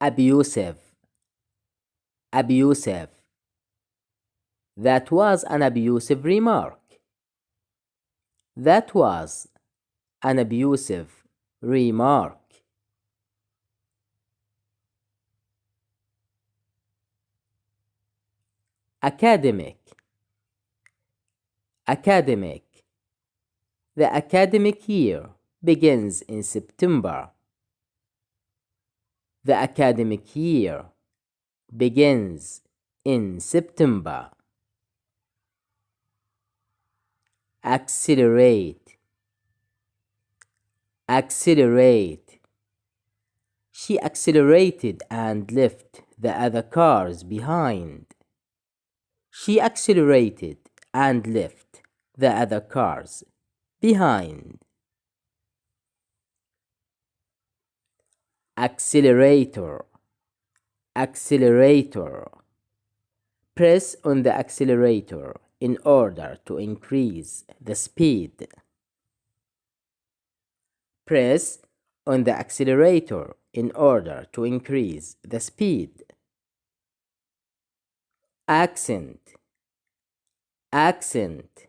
abusive, abusive. That was an abusive remark. That was an abusive remark. Academic, academic. The academic year begins in September. The academic year begins in September. Accelerate, accelerate. She accelerated and left the other cars behind. She accelerated and left the other cars behind. Accelerator, accelerator. Press on the accelerator in order to increase the speed. Press on the accelerator in order to increase the speed. Accent, accent.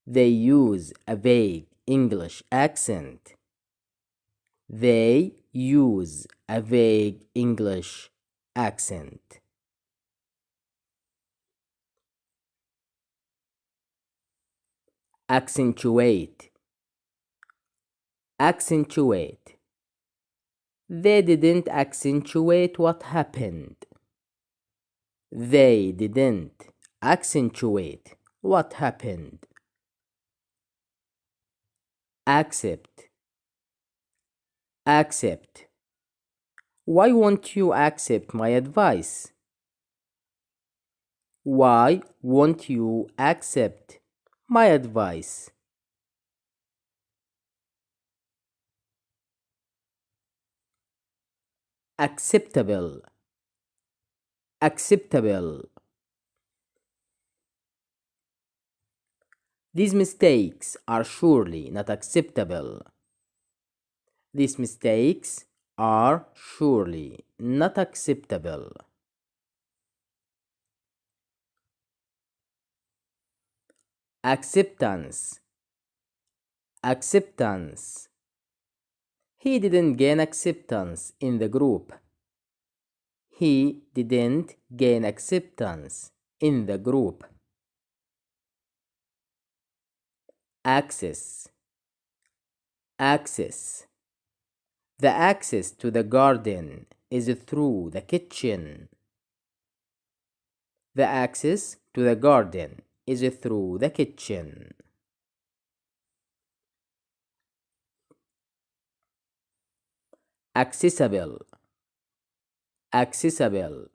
They use a vague English accent. They use a vague English accent. Accentuate, accentuate. They didn't accentuate what happened. They didn't accentuate what happened. Accept, accept. Why won't you accept my advice? Why won't you accept my advice? Acceptable, acceptable. These mistakes are surely not acceptable. These mistakes are surely not acceptable. Acceptance, acceptance. He didn't gain acceptance in the group. He didn't gain acceptance in the group. Access, access. The access to the garden is through the kitchen. The access to the garden is through the kitchen. Accessible, accessible.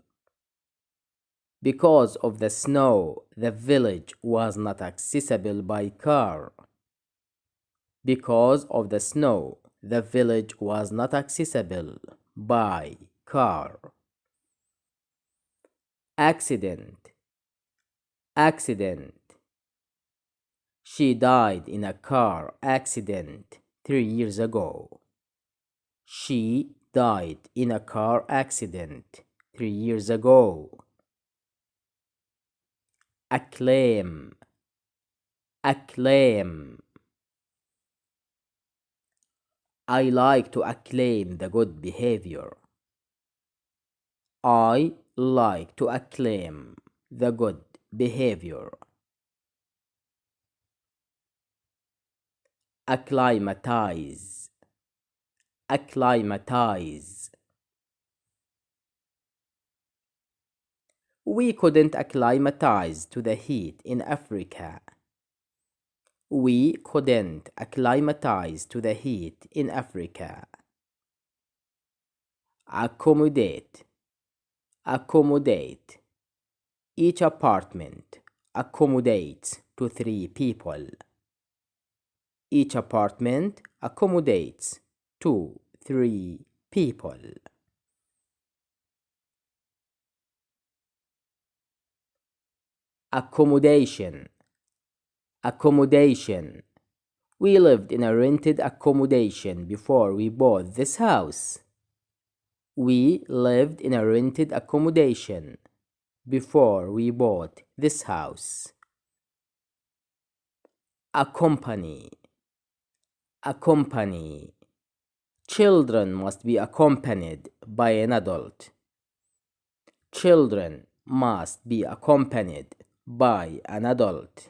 Because of the snow, the village was not accessible by car. Because of the snow, the village was not accessible by car. Accident, accident. She died in a car accident 3 years ago. She died in a car accident 3 years ago. Acclaim, acclaim. I like to acclaim the good behavior. I like to acclaim the good behavior. Acclimatize, acclimatize. We couldn't acclimatize to the heat in Africa. We couldn't acclimatize to the heat in Africa. Accommodate, accommodate. Each apartment accommodates to 3 people. Each apartment accommodates to 3 people. Accommodation, accommodation. We lived in a rented accommodation before we bought this house. We lived in a rented accommodation before we bought this house. Accompany. Accompany. Children must be accompanied by an adult. Children must be accompanied by an adult.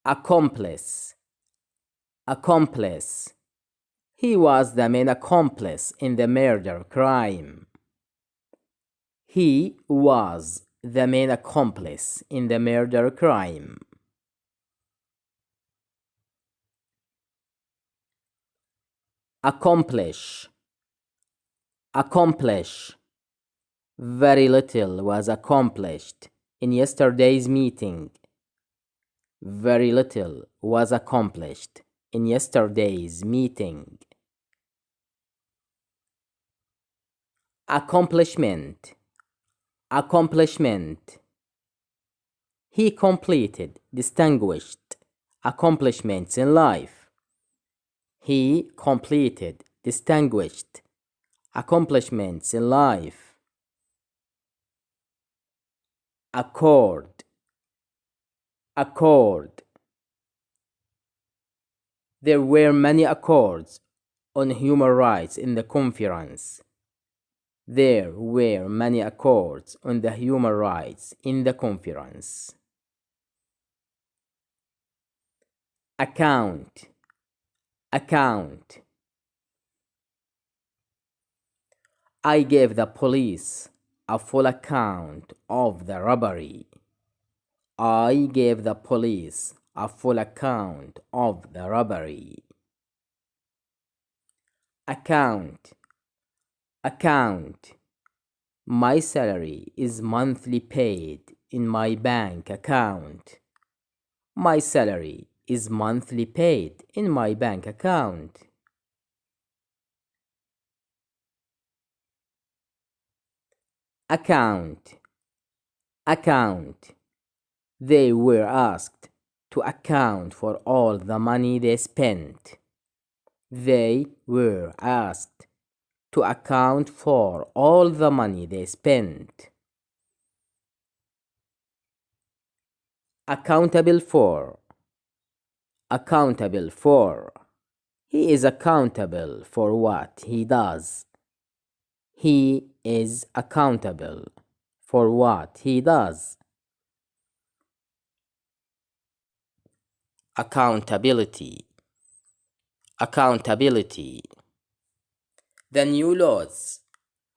Accomplice. Accomplice. He was the main accomplice in the murder crime. He was the main accomplice in the murder crime. Accomplish. Accomplish. Very little was accomplished in yesterday's meeting. Very little was accomplished in yesterday's meeting. Accomplishment. Accomplishment. He completed distinguished accomplishments in life. He completed distinguished accomplishments in life. Accord. Accord. There were many accords on human rights in the conference. There were many accords on the human rights in the conference. Account. Account. I gave the police a full account of the robbery. I gave the police a full account of the robbery. Account. Account. My salary is monthly paid in my bank account. My salary is monthly paid in my bank account. Account. Account. They were asked to account for all the money they spent. They were asked to account for all the money they spent. Accountable for. Accountable for. He is accountable for what he does. He is accountable for what he does. Accountability. Accountability. The new laws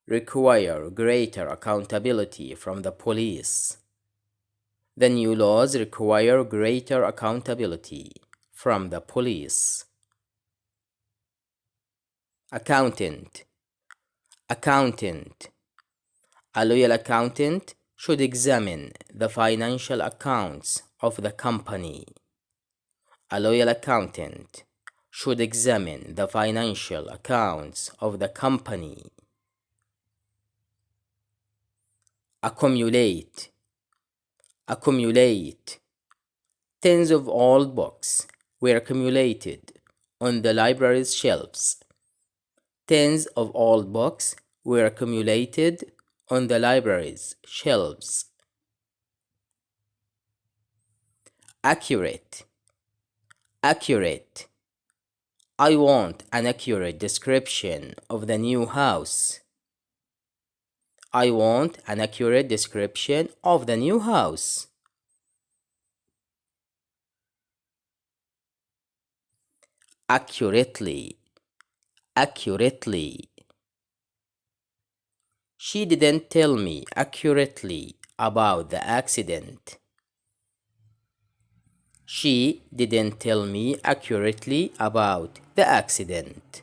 require greater accountability from the police. The new laws require greater accountability from the police. Accountant. Accountant. A loyal accountant should examine the financial accounts of the company. A loyal accountant should examine the financial accounts of the company. Accumulate. Accumulate. Tens of old books were accumulated on the library's shelves. Tens of old books were accumulated on the library's shelves. Accurate. Accurate. I want an accurate description of the new house. I want an accurate description of the new house. Accurately. Accurately. She didn't tell me accurately about the accident. She didn't tell me accurately about the accident.